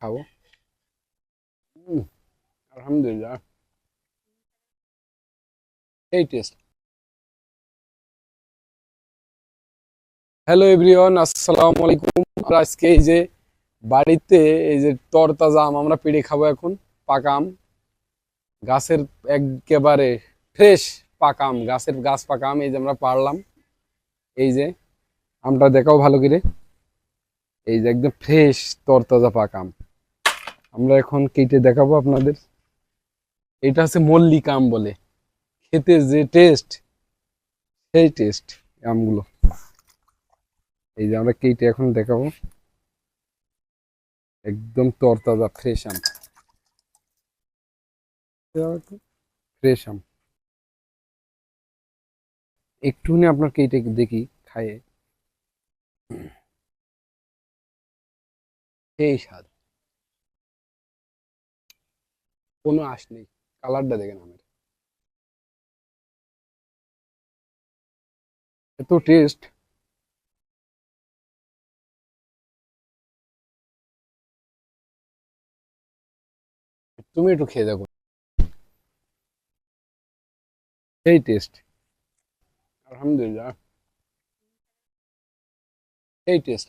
খাবো। হুম, আলহামদুলিল্লাহ। এই টেস্ট। হ্যালো এভরিওয়ান, আসসালামু আলাইকুম। আমরা আজকে এই যে বাড়িতে এই যে তরতাজা আম আমরা পেড়ে খাবো এখন। পাকা আম, গাছের একেবারে ফ্রেশ পাকা আম, গাছের গাছ পাকা আম এই যে আমরা পাড়লাম। এই যে আমটা দেখাও ভালো করে। এই যে একদম ফ্রেশ তরতাজা পাকা আম আমরা এখন কেটে দেখাবো আপনাদের। এটা হচ্ছে মল্লিক আম বলে, খেতে যে টেস্ট, সেই টেস্ট আমগুলো। এই যে আমরা কেটে এখন দেখাবো, একদম তরতাজা ফ্রেশ আম, ফ্রেশ আম। একটুখানি আপনার কেটে দেখি খায়ে, সেই স্বাদ, কোনো আঁশ নেই। কালারটা দেখেন আমের, এত টেস্ট। তুমি একটু খেয়ে দেখো, সেই টেস্ট। আলহামদুলিল্লাহ, সেই টেস্ট।